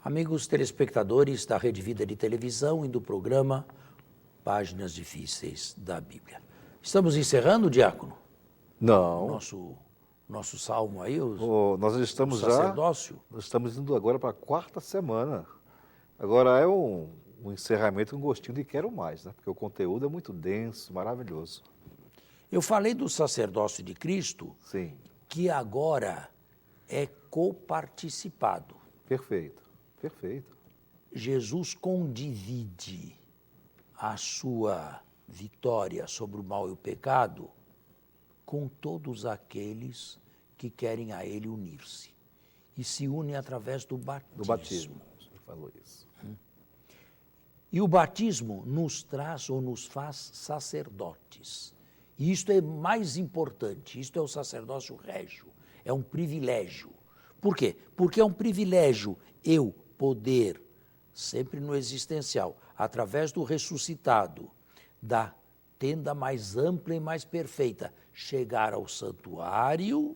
Amigos telespectadores da Rede Vida de Televisão e do programa Páginas Difíceis da Bíblia. Estamos encerrando, Diácono? Não. Nosso salmo aí, Nós estamos o sacerdócio? Nós estamos indo agora para a quarta semana. Agora é um encerramento com gostinho de quero mais, né? Porque o conteúdo é muito denso, maravilhoso. Eu falei do sacerdócio de Cristo, Sim. que agora é coparticipado. Perfeito, perfeito. Jesus condivide a sua vitória sobre o mal e o pecado com todos aqueles que querem a ele unir-se. E se unem através do batismo. Do batismo, você falou isso. E o batismo nos traz ou nos faz sacerdotes. E isto é mais importante, isto é o sacerdócio régio, é um privilégio. Por quê? Porque é um privilégio eu poder, sempre no existencial, através do ressuscitado, da tenda mais ampla e mais perfeita, chegar ao santuário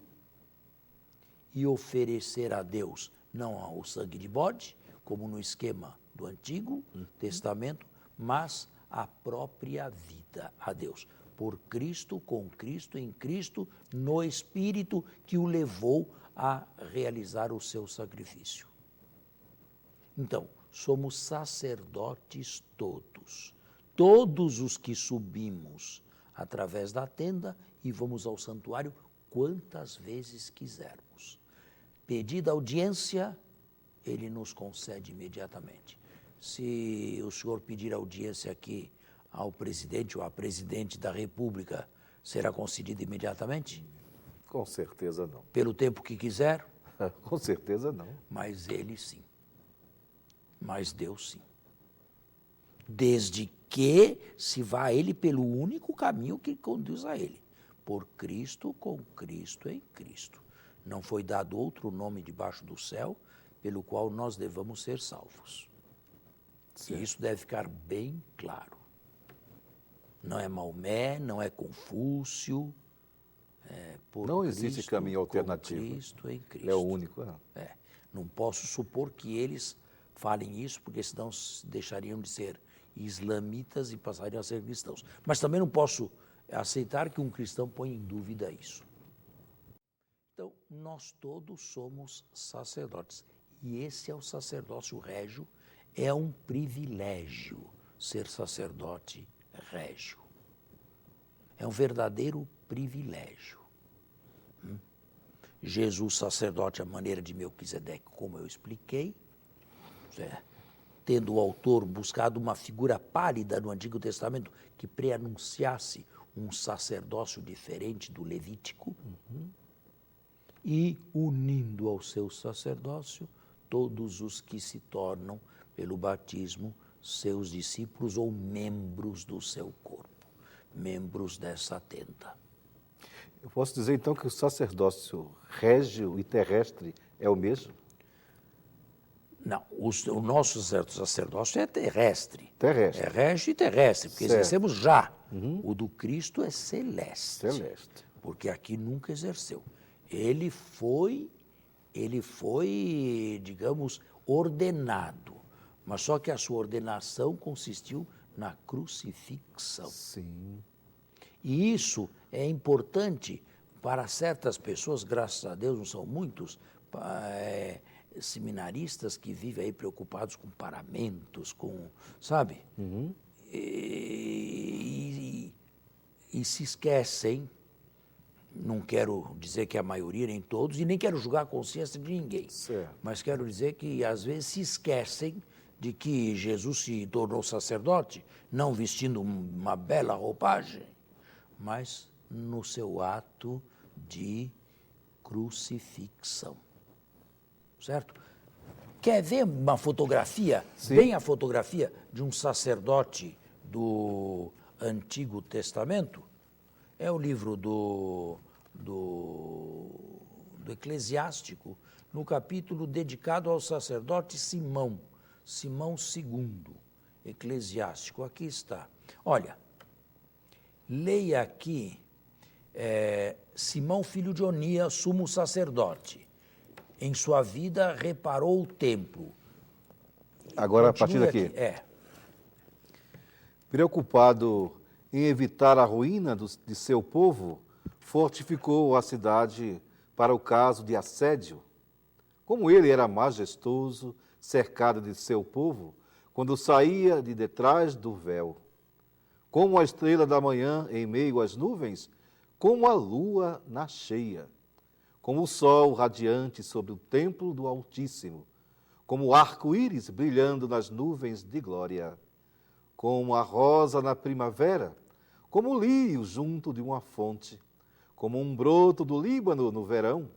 e oferecer a Deus, não o sangue de bode, como no esquema do Antigo Testamento, mas a própria vida a Deus. Por Cristo, com Cristo, em Cristo, no Espírito que o levou a realizar o seu sacrifício. Então, somos sacerdotes todos. Todos os que subimos através da tenda e vamos ao santuário quantas vezes quisermos. Pedida audiência, ele nos concede imediatamente. Se o senhor pedir audiência aqui ao presidente ou à presidente da República, será concedida imediatamente? Com certeza não. Pelo tempo que quiser? Com certeza não. Mas ele sim. Mas Deus sim. Desde que se vá a ele pelo único caminho que conduz a ele. Por Cristo, com Cristo, em Cristo. Não foi dado outro nome debaixo do céu pelo qual nós devamos ser salvos. E isso deve ficar bem claro. Não é Maomé, não é Confúcio. Por não existe Cristo, caminho alternativo. Com Cristo, em Cristo. É o único. Não posso supor que eles falem isso, porque senão deixariam de ser islamitas e passariam a ser cristãos. Mas também não posso aceitar que um cristão ponha em dúvida isso. Então, nós todos somos sacerdotes. E esse é o sacerdócio régio. É um privilégio ser sacerdote régio. É um verdadeiro privilégio. Jesus, sacerdote à maneira de Melquisedeque, como eu expliquei, tendo o autor buscado uma figura pálida no Antigo Testamento que preanunciasse um sacerdócio diferente do levítico, e unindo ao seu sacerdócio todos os que se tornam, pelo batismo, seus discípulos ou membros do seu corpo, membros dessa tenda. Eu posso dizer, então, que o sacerdócio régio e terrestre é o mesmo? Não, o nosso sacerdócio é terrestre. Terrestre. É régio e terrestre, porque exercemos já. O do Cristo é celeste. Celeste. Porque aqui nunca exerceu. Ele foi, digamos, ordenado. Mas só que a sua ordenação consistiu na crucifixão. Sim. E isso é importante para certas pessoas, graças a Deus, não são muitos, seminaristas que vivem aí preocupados com paramentos, sabe? E se esquecem, não quero dizer que a maioria, nem todos, e nem quero julgar a consciência de ninguém, Certo. mas quero dizer que às vezes se esquecem de que Jesus se tornou sacerdote, não vestindo uma bela roupagem, mas no seu ato de crucifixão. Certo? Quer ver uma fotografia, Sim. bem a fotografia de um sacerdote do Antigo Testamento? É o livro do Eclesiástico, no capítulo dedicado ao sacerdote Simão II, Eclesiástico, aqui está. Olha, leia aqui Simão, filho de Onias, sumo sacerdote. Em sua vida reparou o templo, Agora, a partir Continue daqui. aqui. Preocupado em evitar a ruína de seu povo, fortificou a cidade para o caso de assédio. Como ele era majestoso, cercado de seu povo, quando saía de detrás do véu. Como a estrela da manhã em meio às nuvens, como a lua na cheia. Como o sol radiante sobre o templo do Altíssimo, como o arco-íris brilhando nas nuvens de glória. Como a rosa na primavera, como o lírio junto de uma fonte, como um broto do Líbano no verão,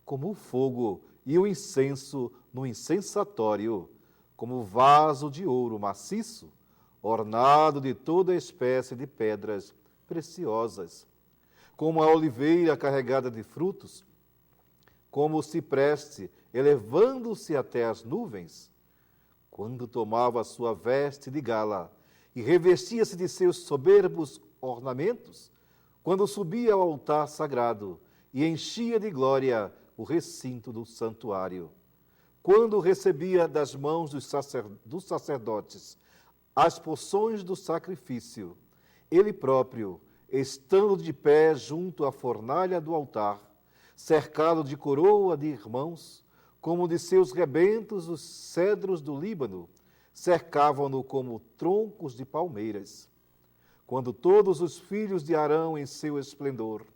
como o fogo e o incenso no incensatório, como o vaso de ouro maciço, ornado de toda espécie de pedras preciosas, como a oliveira carregada de frutos, como o cipreste elevando-se até as nuvens, quando tomava a sua veste de gala e revestia-se de seus soberbos ornamentos, quando subia ao altar sagrado e enchia de glória o recinto do santuário, quando recebia das mãos dos sacerdotes as porções do sacrifício, ele próprio, estando de pé junto à fornalha do altar, cercado de coroa de irmãos, como de seus rebentos os cedros do Líbano, cercavam-no como troncos de palmeiras. Quando todos os filhos de Arão em seu esplendor,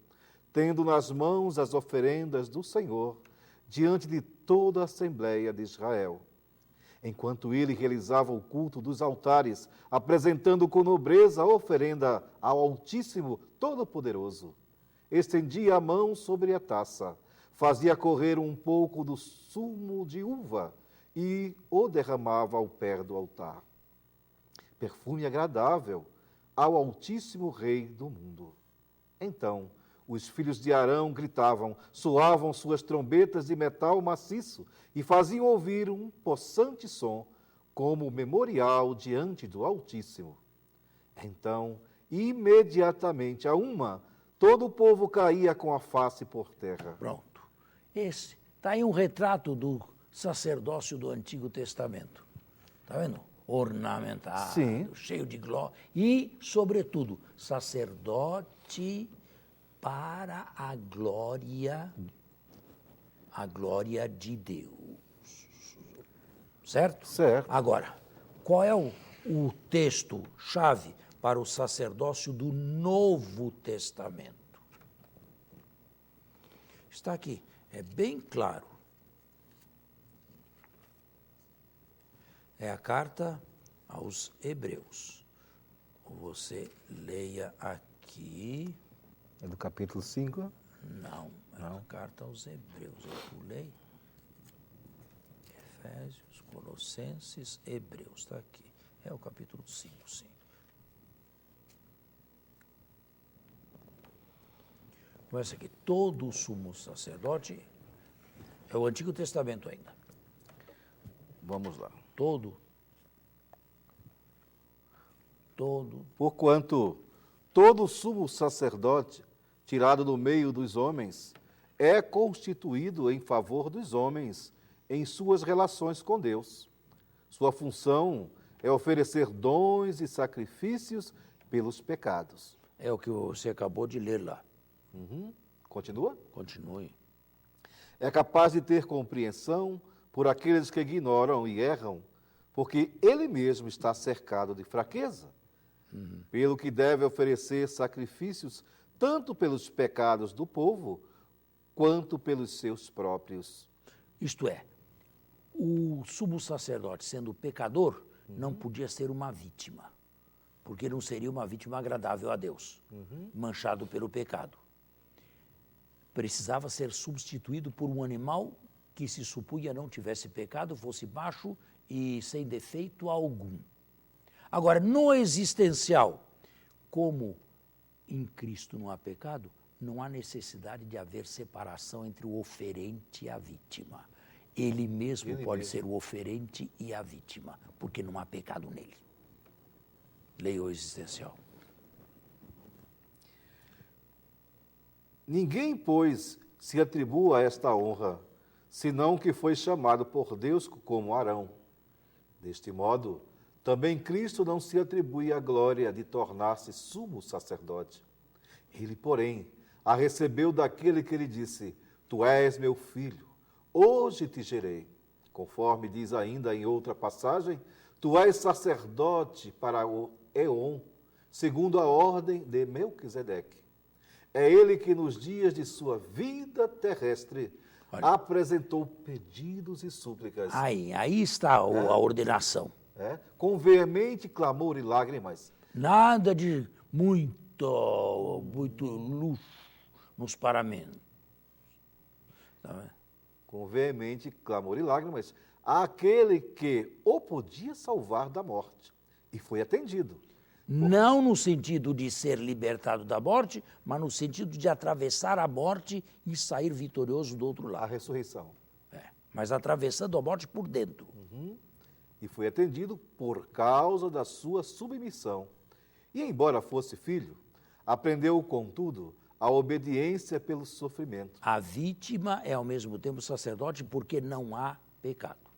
tendo nas mãos as oferendas do Senhor, diante de toda a Assembleia de Israel. Enquanto ele realizava o culto dos altares, apresentando com nobreza a oferenda ao Altíssimo Todo-Poderoso, estendia a mão sobre a taça, fazia correr um pouco do sumo de uva e o derramava ao pé do altar. Perfume agradável ao Altíssimo Rei do mundo. Então, os filhos de Arão gritavam, soavam suas trombetas de metal maciço e faziam ouvir um possante som, como memorial diante do Altíssimo. Então, imediatamente, todo o povo caía com a face por terra. Pronto. Esse está aí um retrato do sacerdócio do Antigo Testamento. Está vendo? Ornamentado, Sim. cheio de glória. E, sobretudo, sacerdote para a glória de Deus. Certo? Certo. Agora, qual é o texto-chave para o sacerdócio do Novo Testamento? Está aqui, é bem claro. É a carta aos Hebreus. Você leia aqui. É do capítulo 5? Não, é a carta aos Hebreus. Eu pulei. Efésios, Colossenses, Hebreus. Está aqui. É o capítulo 5, sim. Começa aqui. Todo sumo sacerdote é o Antigo Testamento ainda. Vamos lá. Todo. Porquanto todo sumo sacerdote, tirado do meio dos homens, é constituído em favor dos homens em suas relações com Deus. Sua função é oferecer dons e sacrifícios pelos pecados. É o que você acabou de ler lá. Continua? Continue. É capaz de ter compreensão por aqueles que ignoram e erram, porque ele mesmo está cercado de fraqueza, pelo que deve oferecer sacrifícios tanto pelos pecados do povo, quanto pelos seus próprios. Isto é, o sumo sacerdote, sendo pecador, não podia ser uma vítima, porque não seria uma vítima agradável a Deus, manchado pelo pecado. Precisava ser substituído por um animal que se supunha não tivesse pecado, fosse baixo e sem defeito algum. Agora, no existencial, como em Cristo não há pecado, não há necessidade de haver separação entre o oferente e a vítima. Ele mesmo pode ser o oferente e a vítima, porque não há pecado nele. Leia o existencial. Ninguém, pois, se atribua a esta honra, senão que foi chamado por Deus como Arão. Deste modo, também Cristo não se atribui a glória de tornar-se sumo sacerdote. Ele, porém, a recebeu daquele que lhe disse: Tu és meu filho, hoje te gerei. Conforme diz ainda em outra passagem, tu és sacerdote para o Éon, segundo a ordem de Melquisedeque. É ele que nos dias de sua vida terrestre apresentou pedidos e súplicas. Aí está a ordenação. Com veemente clamor e lágrimas. Nada de muito luxo nos paramentos. Tá vendo? Com veemente clamor e lágrimas, àquele que o podia salvar da morte. E foi atendido. Não no sentido de ser libertado da morte, mas no sentido de atravessar a morte e sair vitorioso do outro A lado. ressurreição. Mas atravessando a morte por dentro. E foi atendido por causa da sua submissão. E, embora fosse filho, aprendeu, contudo, a obediência pelo sofrimento. A vítima é ao mesmo tempo sacerdote porque não há pecado.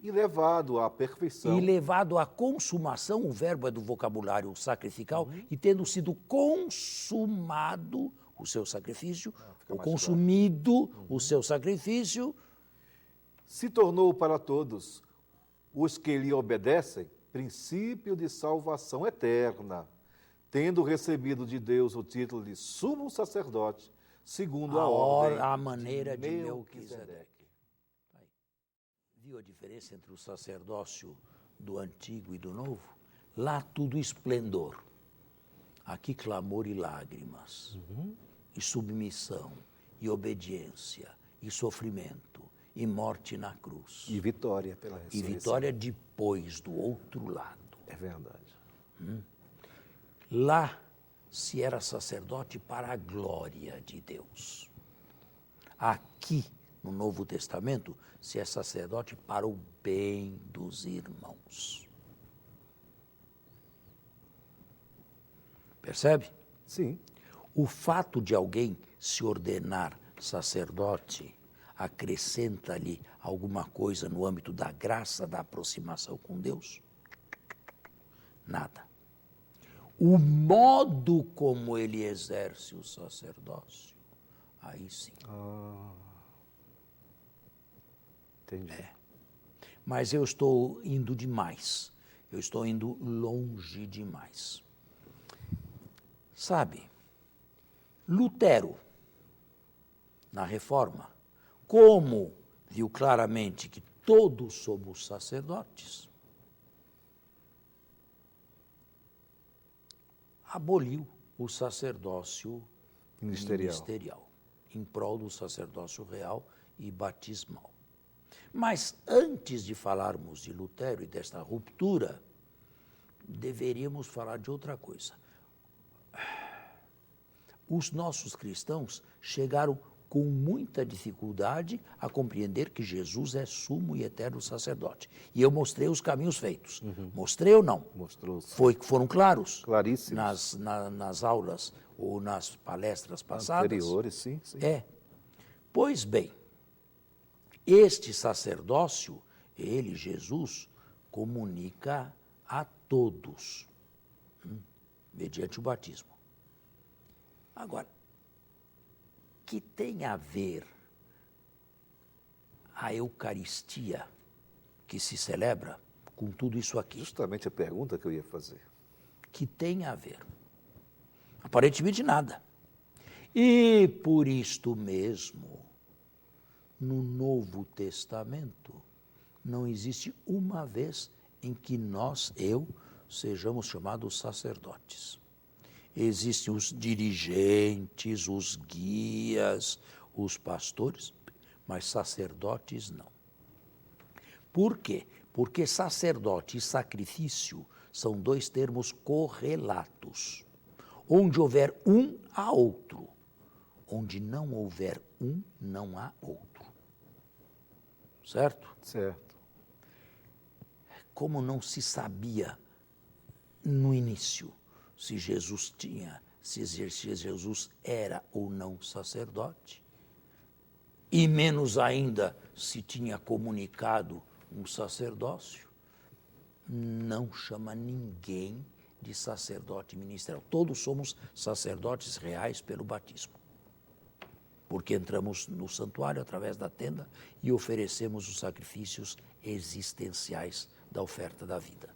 E levado à perfeição. E levado à consumação, o verbo é do vocabulário sacrificial, e tendo sido consumado o seu sacrifício, ou mais consumido o seu sacrifício, Se tornou para todos os que lhe obedecem princípio de salvação eterna, tendo recebido de Deus o título de sumo sacerdote, segundo a ordem a maneira de Melquisedeque. Melquisedeque. Viu a diferença entre o sacerdócio do Antigo e do Novo? Lá tudo esplendor. Aqui clamor e lágrimas, e submissão, e obediência, e sofrimento, e morte na cruz. E vitória pela E ressurreição. vitória depois, do outro lado. É verdade. Lá se era sacerdote para a glória de Deus. Aqui, no Novo Testamento, se é sacerdote para o bem dos irmãos. Percebe? Sim. O fato de alguém se ordenar sacerdote acrescenta-lhe alguma coisa no âmbito da graça, da aproximação com Deus? Nada. O modo como ele exerce o sacerdócio, aí sim. Entendi. Mas eu estou indo demais. Eu estou indo longe demais. Sabe, Lutero, na Reforma, como viu claramente que todos somos sacerdotes, aboliu o sacerdócio ministerial em prol do sacerdócio real e batismal. Mas antes de falarmos de Lutero e desta ruptura, deveríamos falar de outra coisa. Os nossos cristãos chegaram com muita dificuldade a compreender que Jesus é sumo e eterno sacerdote. E eu mostrei os caminhos feitos. Mostrei ou não? Mostrou. Foram claros? Claríssimos. Nas aulas ou nas palestras passadas? Anteriores, sim. Pois bem, este sacerdócio, ele, Jesus, comunica a todos, mediante o batismo. Agora, que tem a ver a Eucaristia que se celebra com tudo isso aqui? Justamente a pergunta que eu ia fazer. Que tem a ver? Aparentemente nada. E por isto mesmo, no Novo Testamento, não existe uma vez em que eu, sejamos chamados sacerdotes. Existem os dirigentes, os guias, os pastores, mas sacerdotes não. Por quê? Porque sacerdote e sacrifício são dois termos correlatos. Onde houver um, há outro. Onde não houver um, não há outro. Certo? Certo. Como não se sabia no início se Jesus era ou não sacerdote, e menos ainda se tinha comunicado Um sacerdócio não chama ninguém de sacerdote ministerial. Todos somos sacerdotes reais pelo batismo. Porque entramos no santuário através da tenda e oferecemos os sacrifícios existenciais da oferta da vida.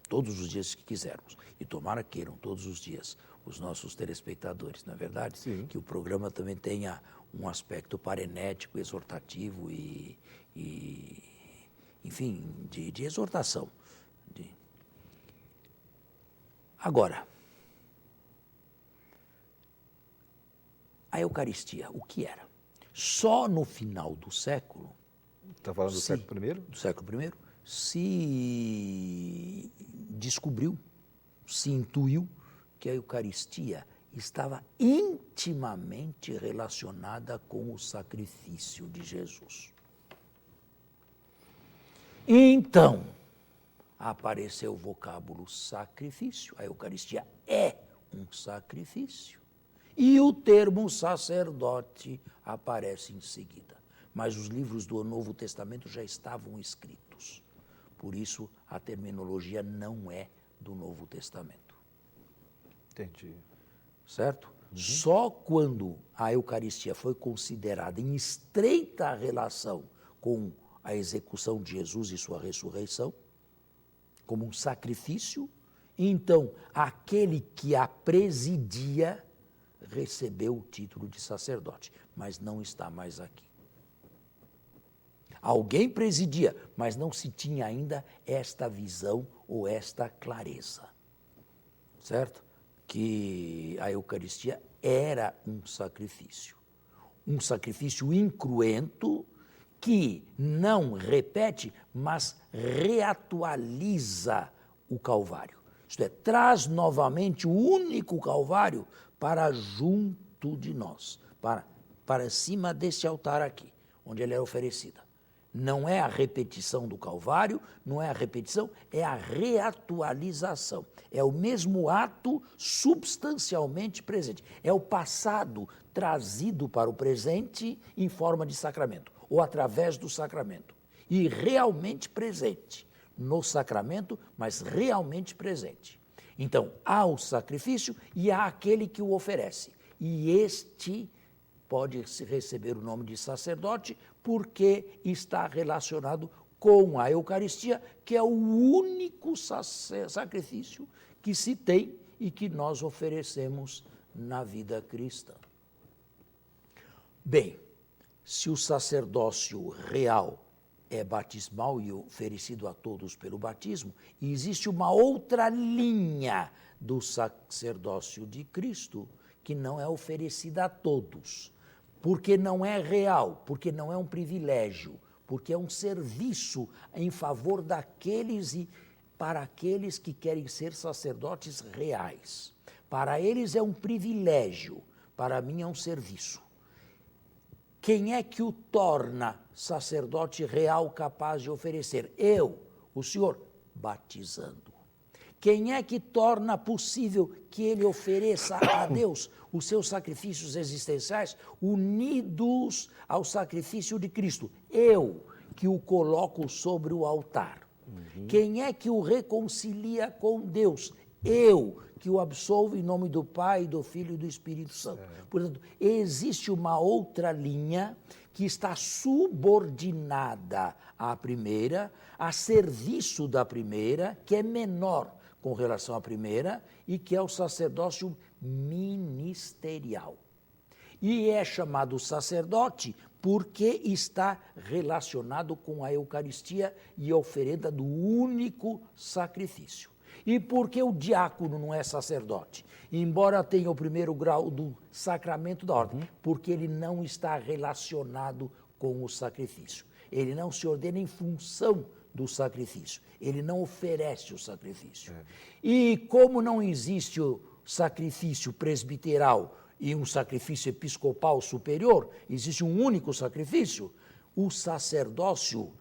Todos os dias que quisermos. E tomara queiram todos os dias os nossos telespectadores, não é verdade? Sim. Que o programa também tenha um aspecto parenético, exortativo enfim, de exortação. Agora, a Eucaristia, o que era? Só no final do século... Está falando do século I? Do século I, se descobriu, se intuiu que a Eucaristia estava intimamente relacionada com o sacrifício de Jesus. Então, apareceu o vocábulo sacrifício, a Eucaristia é um sacrifício, e o termo sacerdote aparece em seguida. Mas os livros do Novo Testamento já estavam escritos. Por isso, a terminologia não é do Novo Testamento. Entendi. Certo? Só quando a Eucaristia foi considerada em estreita relação com a execução de Jesus e sua ressurreição, como um sacrifício, então aquele que a presidia recebeu o título de sacerdote, mas não está mais aqui. Alguém presidia, mas não se tinha ainda esta visão ou esta clareza, certo? Que a Eucaristia era um sacrifício incruento que não repete, mas reatualiza o Calvário. Isto é, traz novamente o único Calvário para junto de nós, para cima desse altar aqui, onde ele é oferecida. Não é a repetição do Calvário, não é a repetição, é a reatualização. É o mesmo ato substancialmente presente. É o passado trazido para o presente em forma de sacramento, ou através do sacramento. E realmente presente no sacramento, mas realmente presente. Então, há o sacrifício e há aquele que o oferece. E este pode receber o nome de sacerdote porque está relacionado com a Eucaristia, que é o único sacrifício que se tem e que nós oferecemos na vida cristã. Bem, se o sacerdócio real é batismal e oferecido a todos pelo batismo, e existe uma outra linha do sacerdócio de Cristo que não é oferecida a todos, porque não é real, porque não é um privilégio, porque é um serviço em favor daqueles e para aqueles que querem ser sacerdotes reais. Para eles é um privilégio, para mim é um serviço. Quem é que o torna sacerdote real capaz de oferecer? Eu, o Senhor, batizando. Quem é que torna possível que ele ofereça a Deus os seus sacrifícios existenciais unidos ao sacrifício de Cristo? Eu, que o coloco sobre o altar. Quem é que o reconcilia com Deus? Eu, que o absolvo em nome do Pai, do Filho e do Espírito Santo. Portanto, existe uma outra linha que está subordinada à primeira, a serviço da primeira, que é menor com relação à primeira, e que é o sacerdócio ministerial. E é chamado sacerdote porque está relacionado com a Eucaristia e a oferenda do único sacrifício. E por que o diácono não é sacerdote? Embora tenha o primeiro grau do sacramento da ordem, porque ele não está relacionado com o sacrifício. Ele não se ordena em função do sacrifício. Ele não oferece o sacrifício. E como não existe o sacrifício presbiteral e um sacrifício episcopal superior, existe um único sacrifício, o sacerdócio,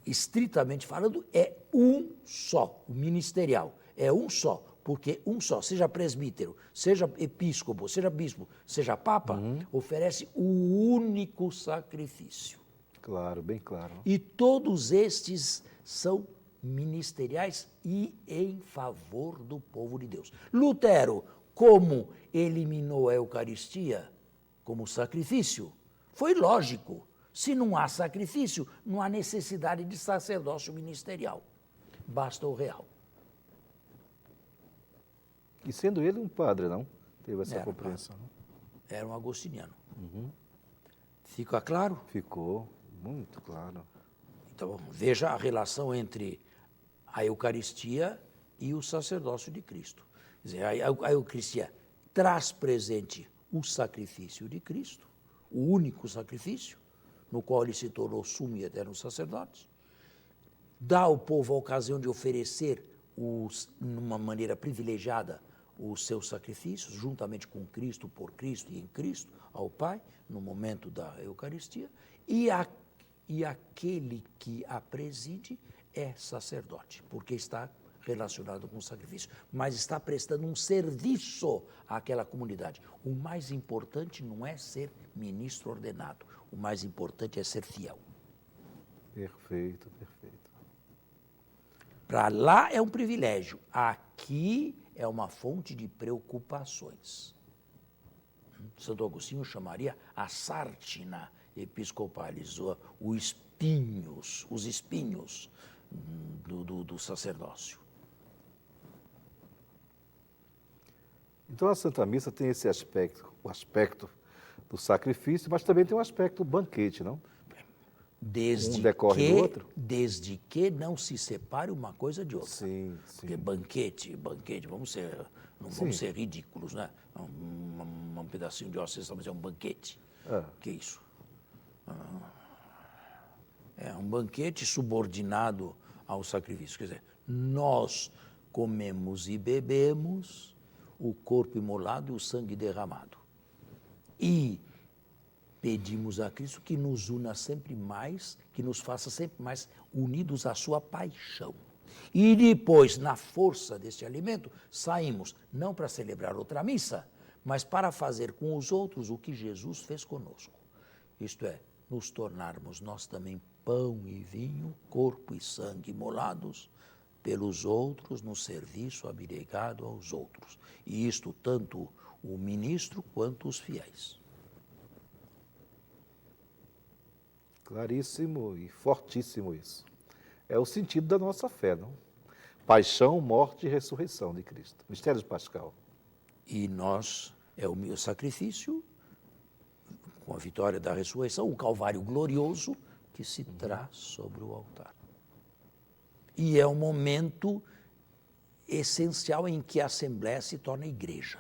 estritamente falando, é um só, o ministerial, é um só, porque um só, seja presbítero, seja episcopo, seja bispo, seja papa, oferece o único sacrifício. Claro, bem claro. E todos estes são ministeriais e em favor do povo de Deus. Lutero, como eliminou a Eucaristia como sacrifício, foi lógico. Se não há sacrifício, não há necessidade de sacerdócio ministerial. Basta o real. E sendo ele um padre, não? Teve essa Era compreensão. Era um agostiniano. Fica claro? Ficou muito claro. Então, veja a relação entre a Eucaristia e o sacerdócio de Cristo. Quer dizer, a Eucaristia traz presente o sacrifício de Cristo, o único sacrifício, no qual ele se tornou sumo e eterno sacerdote, dá ao povo a ocasião de oferecer, numa maneira privilegiada, os seus sacrifícios, juntamente com Cristo, por Cristo e em Cristo, ao Pai, no momento da Eucaristia, e aquele que a preside é sacerdote, porque está relacionado com o sacrifício, mas está prestando um serviço àquela comunidade. O mais importante não é ser ministro ordenado, o mais importante é ser fiel. Perfeito, perfeito. Para lá é um privilégio, aqui é uma fonte de preocupações. Santo Agostinho chamaria a sartina episcopalis, os espinhos do sacerdócio. Então a Santa Missa tem esse aspecto, o aspecto do sacrifício, mas também tem um aspecto do banquete, não? Um decorre do outro? Desde que não se separe uma coisa de outra. Sim, sim. Porque banquete, não vamos ser ridículos, né? Um pedacinho de hóstia, mas é um banquete. Que é isso? É um banquete subordinado ao sacrifício. Quer dizer, nós comemos e bebemos o corpo imolado e o sangue derramado. E pedimos a Cristo que nos una sempre mais, que nos faça sempre mais unidos à sua paixão. E depois, na força deste alimento, saímos não para celebrar outra missa, mas para fazer com os outros o que Jesus fez conosco. Isto é, nos tornarmos nós também pão e vinho, corpo e sangue imolados pelos outros no serviço abnegado aos outros. E isto tanto o ministro quanto os fiéis. Claríssimo e fortíssimo isso. É o sentido da nossa fé, não? Paixão, morte e ressurreição de Cristo. Mistério pascal. E é o meu sacrifício, com a vitória da ressurreição, o Calvário glorioso que se traz sobre o altar. E é um momento essencial em que a Assembleia se torna igreja.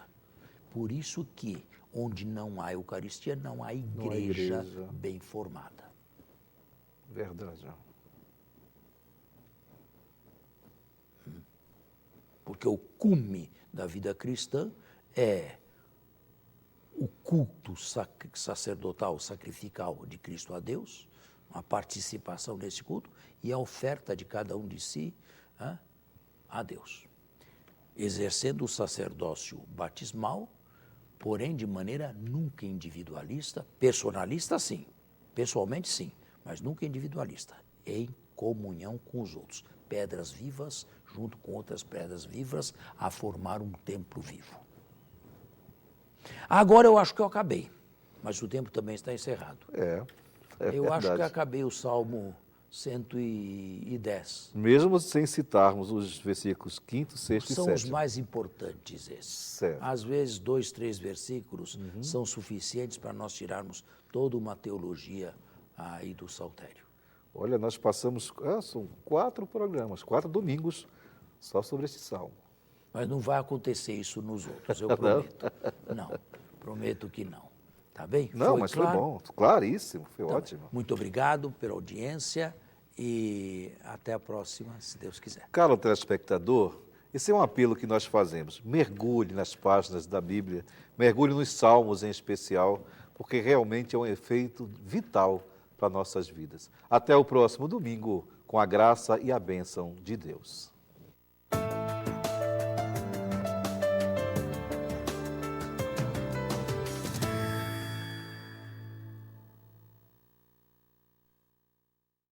Por isso que, onde não há Eucaristia, não há igreja bem formada. Verdade. Porque o cume da vida cristã é o culto sacerdotal, sacrificial de Cristo a Deus, a participação nesse culto e a oferta de cada um de si a Deus. Exercendo o sacerdócio batismal, porém de maneira nunca individualista, personalista sim, pessoalmente sim, mas nunca individualista, em comunhão com os outros. Pedras vivas, junto com outras pedras vivas, a formar um templo vivo. Agora eu acho que eu acabei, mas o tempo também está encerrado. Eu acho que acabei o Salmo 110. Mesmo sem citarmos os versículos 5º, 6º e 7º. São os mais importantes esses. Certo. Às vezes, 2, 3 versículos são suficientes para nós tirarmos toda uma teologia aí do saltério. Olha, nós passamos, são 4 programas, 4 domingos só sobre este salmo. Mas não vai acontecer isso nos outros, eu prometo. Não, prometo que não. Tá bem? Não, mas claro? Foi bom, claríssimo, foi Então, ótimo. Muito obrigado pela audiência e até a próxima, se Deus quiser. Caro telespectador, esse é um apelo que nós fazemos. Mergulhe nas páginas da Bíblia, mergulhe nos salmos em especial, porque realmente é um efeito vital para nossas vidas. Até o próximo domingo, com a graça e a bênção de Deus.